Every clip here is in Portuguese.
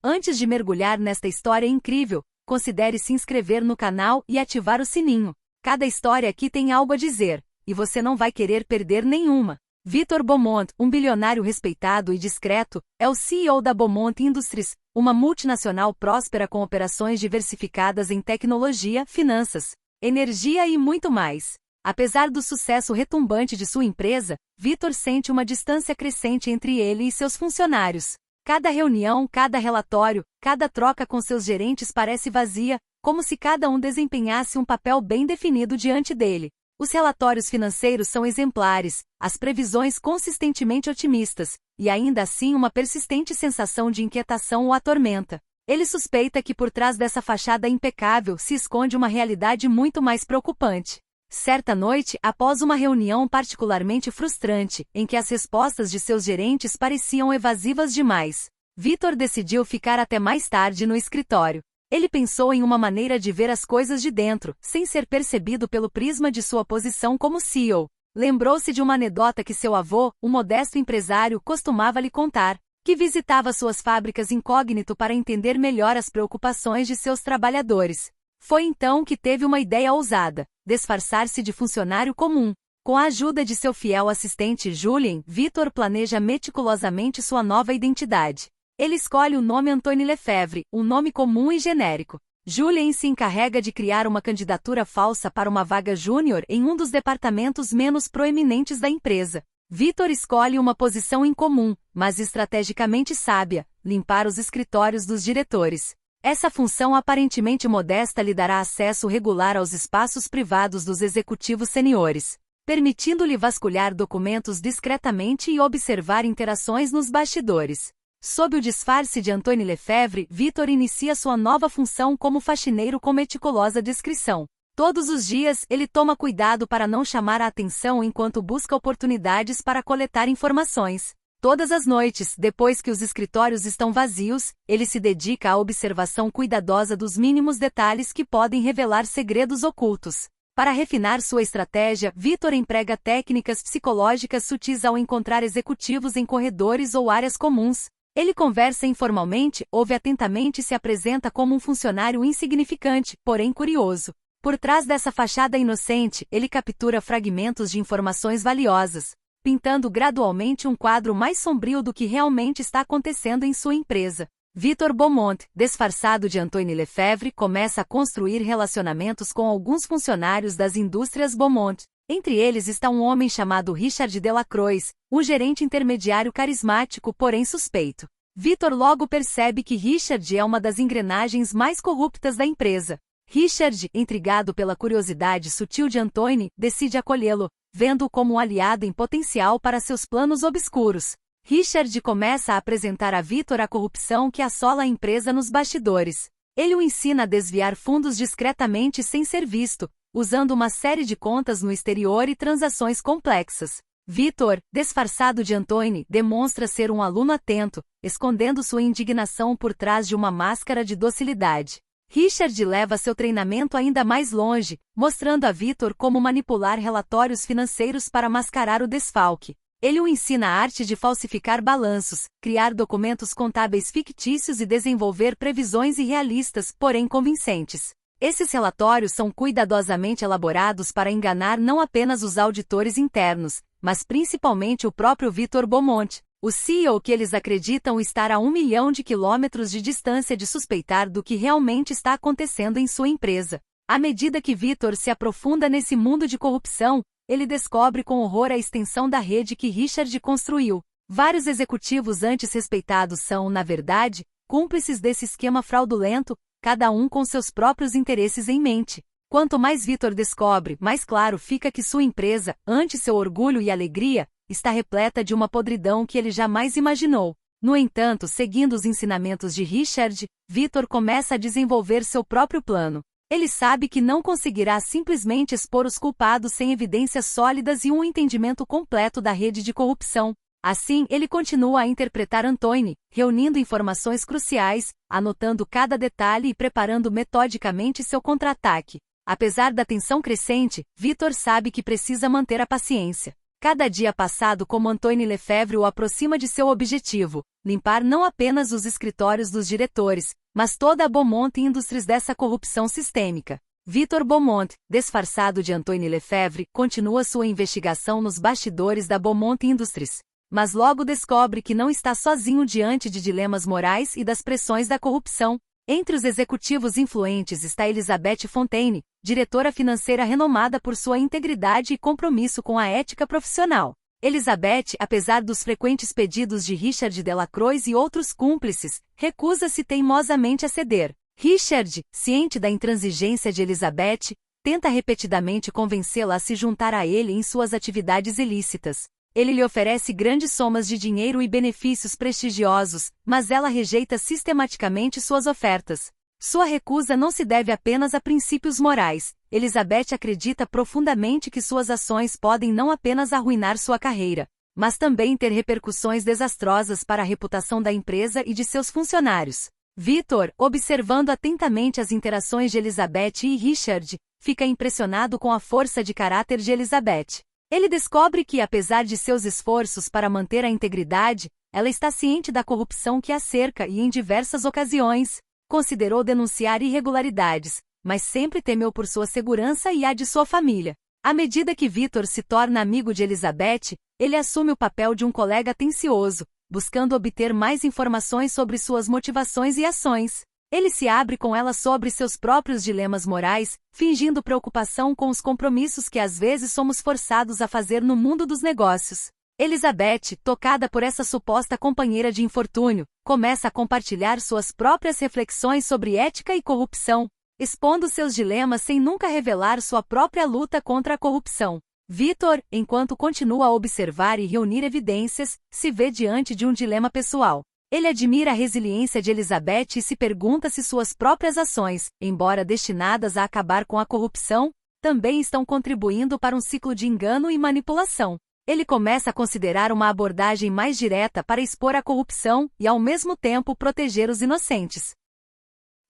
Antes de mergulhar nesta história incrível, considere se inscrever no canal e ativar o sininho. Cada história aqui tem algo a dizer, e você não vai querer perder nenhuma. Victor Beaumont, um bilionário respeitado e discreto, é o CEO da Beaumont Industries, uma multinacional próspera com operações diversificadas em tecnologia, finanças, energia e muito mais. Apesar do sucesso retumbante de sua empresa, Victor sente uma distância crescente entre ele e seus funcionários. Cada reunião, cada relatório, cada troca com seus gerentes parece vazia, como se cada um desempenhasse um papel bem definido diante dele. Os relatórios financeiros são exemplares, as previsões consistentemente otimistas, e ainda assim uma persistente sensação de inquietação o atormenta. Ele suspeita que por trás dessa fachada impecável se esconde uma realidade muito mais preocupante. Certa noite, após uma reunião particularmente frustrante, em que as respostas de seus gerentes pareciam evasivas demais, Victor decidiu ficar até mais tarde no escritório. Ele pensou em uma maneira de ver as coisas de dentro, sem ser percebido pelo prisma de sua posição como CEO. Lembrou-se de uma anedota que seu avô, um modesto empresário, costumava lhe contar, que visitava suas fábricas incógnito para entender melhor as preocupações de seus trabalhadores. Foi então que teve uma ideia ousada: disfarçar-se de funcionário comum. Com a ajuda de seu fiel assistente Julien, Victor planeja meticulosamente sua nova identidade. Ele escolhe o nome Antoine Lefebvre, um nome comum e genérico. Julien se encarrega de criar uma candidatura falsa para uma vaga júnior em um dos departamentos menos proeminentes da empresa. Victor escolhe uma posição incomum, mas estrategicamente sábia: limpar os escritórios dos diretores. Essa função aparentemente modesta lhe dará acesso regular aos espaços privados dos executivos seniores, permitindo-lhe vasculhar documentos discretamente e observar interações nos bastidores. Sob o disfarce de Antoine Lefebvre, Victor inicia sua nova função como faxineiro com meticulosa discrição. Todos os dias, ele toma cuidado para não chamar a atenção enquanto busca oportunidades para coletar informações. Todas as noites, depois que os escritórios estão vazios, ele se dedica à observação cuidadosa dos mínimos detalhes que podem revelar segredos ocultos. Para refinar sua estratégia, Victor emprega técnicas psicológicas sutis ao encontrar executivos em corredores ou áreas comuns. Ele conversa informalmente, ouve atentamente e se apresenta como um funcionário insignificante, porém curioso. Por trás dessa fachada inocente, ele captura fragmentos de informações valiosas, pintando gradualmente um quadro mais sombrio do que realmente está acontecendo em sua empresa. Victor Beaumont, disfarçado de Antoine Lefebvre, começa a construir relacionamentos com alguns funcionários das indústrias Beaumont. Entre eles está um homem chamado Richard Delacroix, um gerente intermediário carismático, porém suspeito. Victor logo percebe que Richard é uma das engrenagens mais corruptas da empresa. Richard, intrigado pela curiosidade sutil de Antoine, decide acolhê-lo, vendo-o como um aliado em potencial para seus planos obscuros. Richard começa a apresentar a Victor a corrupção que assola a empresa nos bastidores. Ele o ensina a desviar fundos discretamente sem ser visto, usando uma série de contas no exterior e transações complexas. Victor, disfarçado de Antoine, demonstra ser um aluno atento, escondendo sua indignação por trás de uma máscara de docilidade. Richard leva seu treinamento ainda mais longe, mostrando a Victor como manipular relatórios financeiros para mascarar o desfalque. Ele o ensina a arte de falsificar balanços, criar documentos contábeis fictícios e desenvolver previsões irrealistas, porém convincentes. Esses relatórios são cuidadosamente elaborados para enganar não apenas os auditores internos, mas principalmente o próprio Victor Beaumont, o CEO que eles acreditam estar a 1 milhão de quilômetros de distância de suspeitar do que realmente está acontecendo em sua empresa. À medida que Victor se aprofunda nesse mundo de corrupção, ele descobre com horror a extensão da rede que Richard construiu. Vários executivos antes respeitados são, na verdade, cúmplices desse esquema fraudulento, cada um com seus próprios interesses em mente. Quanto mais Victor descobre, mais claro fica que sua empresa, ante seu orgulho e alegria, está repleta de uma podridão que ele jamais imaginou. No entanto, seguindo os ensinamentos de Richard, Victor começa a desenvolver seu próprio plano. Ele sabe que não conseguirá simplesmente expor os culpados sem evidências sólidas e um entendimento completo da rede de corrupção. Assim, ele continua a interpretar Antoine, reunindo informações cruciais, anotando cada detalhe e preparando metodicamente seu contra-ataque. Apesar da tensão crescente, Victor sabe que precisa manter a paciência. Cada dia passado como Antoine Lefebvre o aproxima de seu objetivo, limpar não apenas os escritórios dos diretores, mas toda a Beaumont Industries dessa corrupção sistêmica. Victor Beaumont, disfarçado de Antoine Lefebvre, continua sua investigação nos bastidores da Beaumont Industries. Mas logo descobre que não está sozinho diante de dilemas morais e das pressões da corrupção. Entre os executivos influentes está Elizabeth Fontaine, diretora financeira renomada por sua integridade e compromisso com a ética profissional. Elizabeth, apesar dos frequentes pedidos de Richard Delacroix e outros cúmplices, recusa-se teimosamente a ceder. Richard, ciente da intransigência de Elizabeth, tenta repetidamente convencê-la a se juntar a ele em suas atividades ilícitas. Ele lhe oferece grandes somas de dinheiro e benefícios prestigiosos, mas ela rejeita sistematicamente suas ofertas. Sua recusa não se deve apenas a princípios morais. Elizabeth acredita profundamente que suas ações podem não apenas arruinar sua carreira, mas também ter repercussões desastrosas para a reputação da empresa e de seus funcionários. Victor, observando atentamente as interações de Elizabeth e Richard, fica impressionado com a força de caráter de Elizabeth. Ele descobre que, apesar de seus esforços para manter a integridade, ela está ciente da corrupção que a cerca e, em diversas ocasiões, considerou denunciar irregularidades, mas sempre temeu por sua segurança e a de sua família. À medida que Victor se torna amigo de Elizabeth, ele assume o papel de um colega atencioso, buscando obter mais informações sobre suas motivações e ações. Ele se abre com ela sobre seus próprios dilemas morais, fingindo preocupação com os compromissos que às vezes somos forçados a fazer no mundo dos negócios. Elizabeth, tocada por essa suposta companheira de infortúnio, começa a compartilhar suas próprias reflexões sobre ética e corrupção, expondo seus dilemas sem nunca revelar sua própria luta contra a corrupção. Victor, enquanto continua a observar e reunir evidências, se vê diante de um dilema pessoal. Ele admira a resiliência de Elizabeth e se pergunta se suas próprias ações, embora destinadas a acabar com a corrupção, também estão contribuindo para um ciclo de engano e manipulação. Ele começa a considerar uma abordagem mais direta para expor a corrupção e, ao mesmo tempo, proteger os inocentes.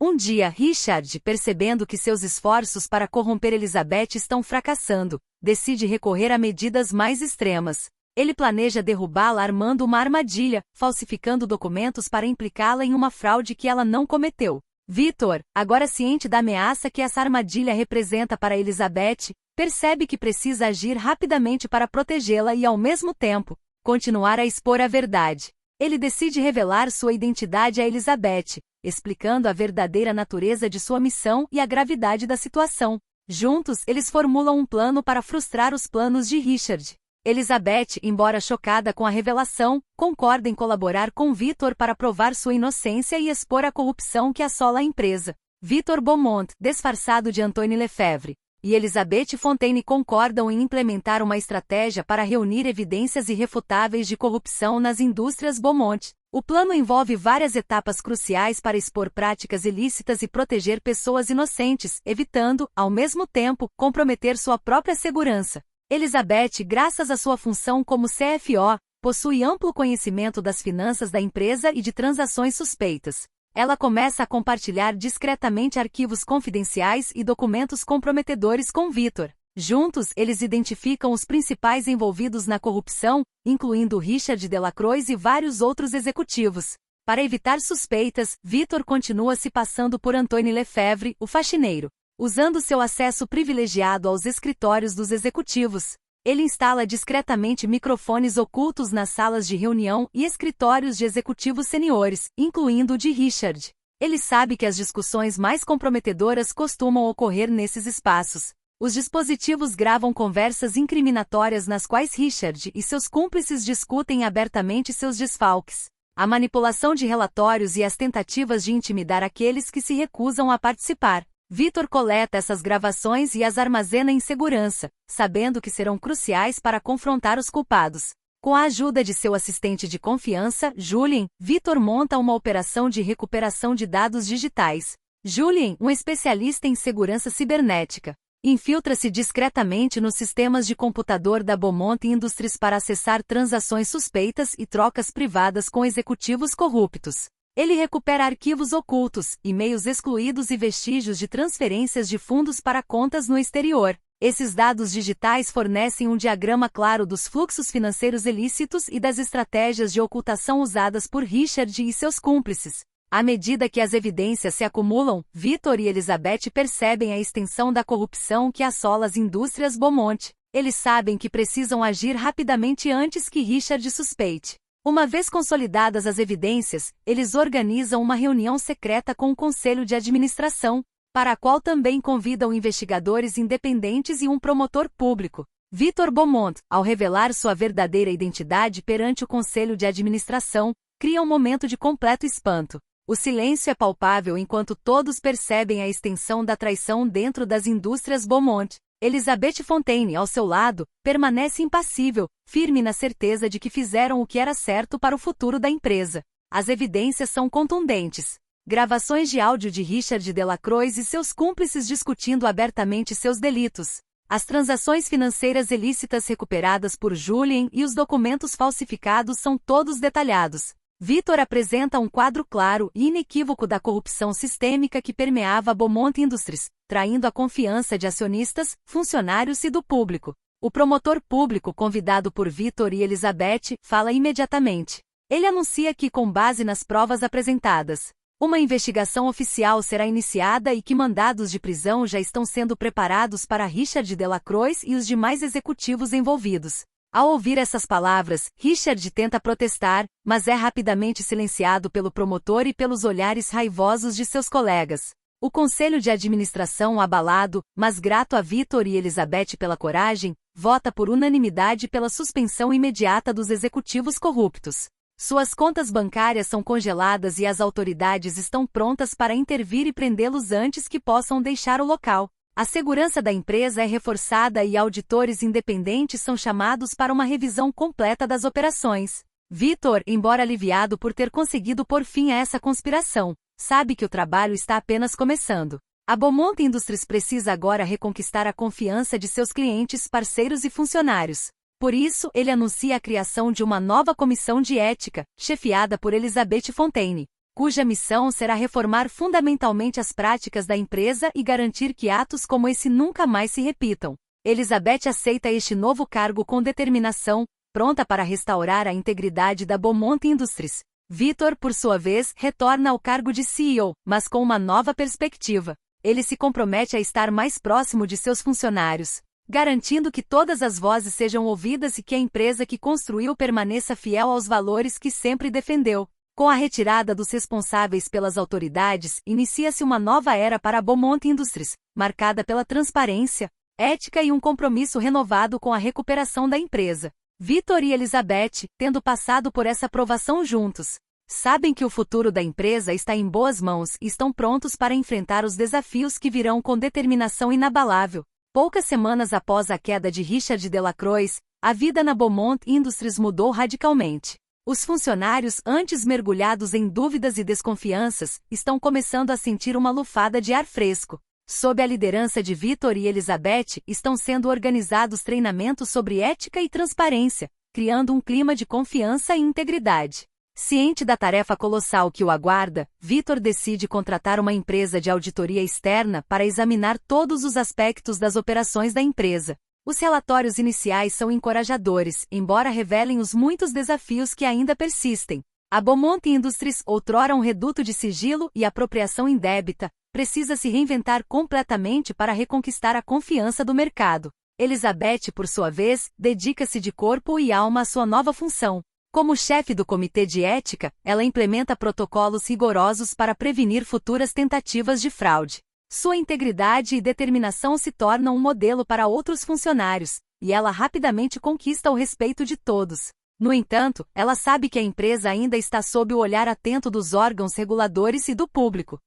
Um dia, Richard, percebendo que seus esforços para corromper Elizabeth estão fracassando, decide recorrer a medidas mais extremas. Ele planeja derrubá-la armando uma armadilha, falsificando documentos para implicá-la em uma fraude que ela não cometeu. Victor, agora ciente da ameaça que essa armadilha representa para Elizabeth, percebe que precisa agir rapidamente para protegê-la e, ao mesmo tempo, continuar a expor a verdade. Ele decide revelar sua identidade a Elizabeth, explicando a verdadeira natureza de sua missão e a gravidade da situação. Juntos, eles formulam um plano para frustrar os planos de Richard. Elizabeth, embora chocada com a revelação, concorda em colaborar com Victor para provar sua inocência e expor a corrupção que assola a empresa. Victor Beaumont, disfarçado de Antoine Lefebvre, e Elizabeth Fontaine concordam em implementar uma estratégia para reunir evidências irrefutáveis de corrupção nas indústrias Beaumont. O plano envolve várias etapas cruciais para expor práticas ilícitas e proteger pessoas inocentes, evitando, ao mesmo tempo, comprometer sua própria segurança. Elizabeth, graças à sua função como CFO, possui amplo conhecimento das finanças da empresa e de transações suspeitas. Ela começa a compartilhar discretamente arquivos confidenciais e documentos comprometedores com Victor. Juntos, eles identificam os principais envolvidos na corrupção, incluindo Richard Delacroix e vários outros executivos. Para evitar suspeitas, Victor continua se passando por Antoine Lefebvre, o faxineiro. Usando seu acesso privilegiado aos escritórios dos executivos, ele instala discretamente microfones ocultos nas salas de reunião e escritórios de executivos seniores, incluindo o de Richard. Ele sabe que as discussões mais comprometedoras costumam ocorrer nesses espaços. Os dispositivos gravam conversas incriminatórias nas quais Richard e seus cúmplices discutem abertamente seus desfalques, a manipulação de relatórios e as tentativas de intimidar aqueles que se recusam a participar. Victor coleta essas gravações e as armazena em segurança, sabendo que serão cruciais para confrontar os culpados. Com a ajuda de seu assistente de confiança, Julien, Victor monta uma operação de recuperação de dados digitais. Julien, um especialista em segurança cibernética, infiltra-se discretamente nos sistemas de computador da Beaumont Industries para acessar transações suspeitas e trocas privadas com executivos corruptos. Ele recupera arquivos ocultos, e-mails excluídos e vestígios de transferências de fundos para contas no exterior. Esses dados digitais fornecem um diagrama claro dos fluxos financeiros ilícitos e das estratégias de ocultação usadas por Richard e seus cúmplices. À medida que as evidências se acumulam, Victor e Elizabeth percebem a extensão da corrupção que assola as indústrias Beaumont. Eles sabem que precisam agir rapidamente antes que Richard suspeite. Uma vez consolidadas as evidências, eles organizam uma reunião secreta com o Conselho de Administração, para a qual também convidam investigadores independentes e um promotor público. Victor Beaumont, ao revelar sua verdadeira identidade perante o Conselho de Administração, cria um momento de completo espanto. O silêncio é palpável enquanto todos percebem a extensão da traição dentro das indústrias Beaumont. Elizabeth Fontaine, ao seu lado, permanece impassível, firme na certeza de que fizeram o que era certo para o futuro da empresa. As evidências são contundentes. Gravações de áudio de Richard Delacroix e seus cúmplices discutindo abertamente seus delitos. As transações financeiras ilícitas recuperadas por Julien e os documentos falsificados são todos detalhados. Victor apresenta um quadro claro e inequívoco da corrupção sistêmica que permeava a Beaumont Industries, traindo a confiança de acionistas, funcionários e do público. O promotor público convidado por Victor e Elizabeth fala imediatamente. Ele anuncia que, com base nas provas apresentadas, uma investigação oficial será iniciada e que mandados de prisão já estão sendo preparados para Richard Delacroix e os demais executivos envolvidos. Ao ouvir essas palavras, Richard tenta protestar, mas é rapidamente silenciado pelo promotor e pelos olhares raivosos de seus colegas. O Conselho de Administração, abalado, mas grato a Victor e Elizabeth pela coragem, vota por unanimidade pela suspensão imediata dos executivos corruptos. Suas contas bancárias são congeladas e as autoridades estão prontas para intervir e prendê-los antes que possam deixar o local. A segurança da empresa é reforçada e auditores independentes são chamados para uma revisão completa das operações. Victor, embora aliviado por ter conseguido pôr fim a essa conspiração, sabe que o trabalho está apenas começando. A Beaumont Industries precisa agora reconquistar a confiança de seus clientes, parceiros e funcionários. Por isso, ele anuncia a criação de uma nova comissão de ética, chefiada por Elizabeth Fontaine, cuja missão será reformar fundamentalmente as práticas da empresa e garantir que atos como esse nunca mais se repitam. Elizabeth aceita este novo cargo com determinação, pronta para restaurar a integridade da Beaumont Industries. Victor, por sua vez, retorna ao cargo de CEO, mas com uma nova perspectiva. Ele se compromete a estar mais próximo de seus funcionários, garantindo que todas as vozes sejam ouvidas e que a empresa que construiu permaneça fiel aos valores que sempre defendeu. Com a retirada dos responsáveis pelas autoridades, inicia-se uma nova era para a Beaumont Industries, marcada pela transparência, ética e um compromisso renovado com a recuperação da empresa. Victor e Elizabeth, tendo passado por essa provação juntos, sabem que o futuro da empresa está em boas mãos e estão prontos para enfrentar os desafios que virão com determinação inabalável. Poucas semanas após a queda de Richard Delacroix, a vida na Beaumont Industries mudou radicalmente. Os funcionários, antes mergulhados em dúvidas e desconfianças, estão começando a sentir uma lufada de ar fresco. Sob a liderança de Victor e Elizabeth, estão sendo organizados treinamentos sobre ética e transparência, criando um clima de confiança e integridade. Ciente da tarefa colossal que o aguarda, Victor decide contratar uma empresa de auditoria externa para examinar todos os aspectos das operações da empresa. Os relatórios iniciais são encorajadores, embora revelem os muitos desafios que ainda persistem. A Beaumont Industries, outrora um reduto de sigilo e apropriação indébita, precisa se reinventar completamente para reconquistar a confiança do mercado. Elizabeth, por sua vez, dedica-se de corpo e alma à sua nova função. Como chefe do Comitê de Ética, ela implementa protocolos rigorosos para prevenir futuras tentativas de fraude. Sua integridade e determinação se tornam um modelo para outros funcionários, e ela rapidamente conquista o respeito de todos. No entanto, ela sabe que a empresa ainda está sob o olhar atento dos órgãos reguladores e do público.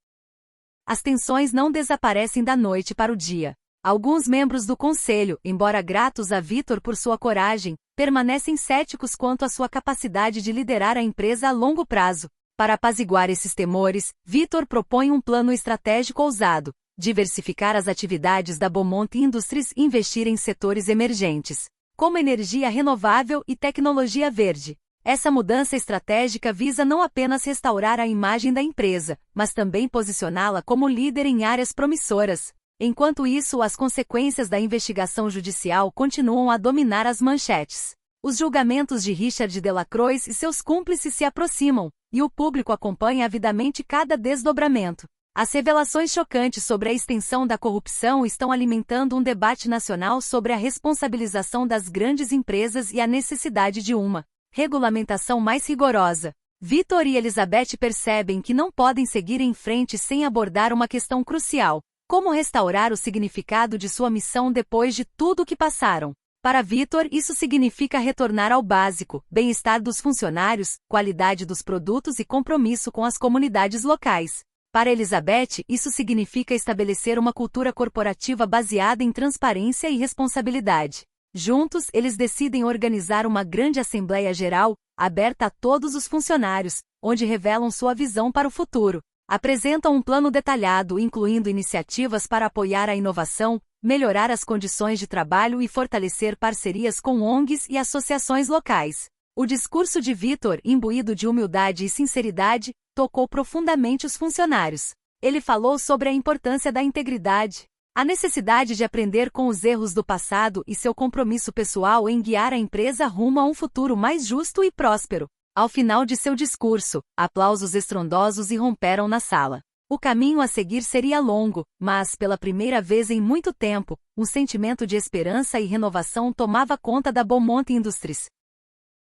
As tensões não desaparecem da noite para o dia. Alguns membros do conselho, embora gratos a Victor por sua coragem, permanecem céticos quanto à sua capacidade de liderar a empresa a longo prazo. Para apaziguar esses temores, Victor propõe um plano estratégico ousado: diversificar as atividades da Beaumont Industries e investir em setores emergentes, como energia renovável e tecnologia verde. Essa mudança estratégica visa não apenas restaurar a imagem da empresa, mas também posicioná-la como líder em áreas promissoras. Enquanto isso, as consequências da investigação judicial continuam a dominar as manchetes. Os julgamentos de Richard Delacroix e seus cúmplices se aproximam, e o público acompanha avidamente cada desdobramento. As revelações chocantes sobre a extensão da corrupção estão alimentando um debate nacional sobre a responsabilização das grandes empresas e a necessidade de uma regulamentação mais rigorosa. Vitor e Elizabeth percebem que não podem seguir em frente sem abordar uma questão crucial: como restaurar o significado de sua missão depois de tudo o que passaram. Para Vitor, isso significa retornar ao básico: bem-estar dos funcionários, qualidade dos produtos e compromisso com as comunidades locais. Para Elizabeth, isso significa estabelecer uma cultura corporativa baseada em transparência e responsabilidade. Juntos, eles decidem organizar uma grande Assembleia Geral, aberta a todos os funcionários, onde revelam sua visão para o futuro. Apresentam um plano detalhado, incluindo iniciativas para apoiar a inovação, melhorar as condições de trabalho e fortalecer parcerias com ONGs e associações locais. O discurso de Vitor, imbuído de humildade e sinceridade, tocou profundamente os funcionários. Ele falou sobre a importância da integridade, a necessidade de aprender com os erros do passado e seu compromisso pessoal em guiar a empresa rumo a um futuro mais justo e próspero. Ao final de seu discurso, aplausos estrondosos irromperam na sala. O caminho a seguir seria longo, mas, pela primeira vez em muito tempo, um sentimento de esperança e renovação tomava conta da Beaumont Industries.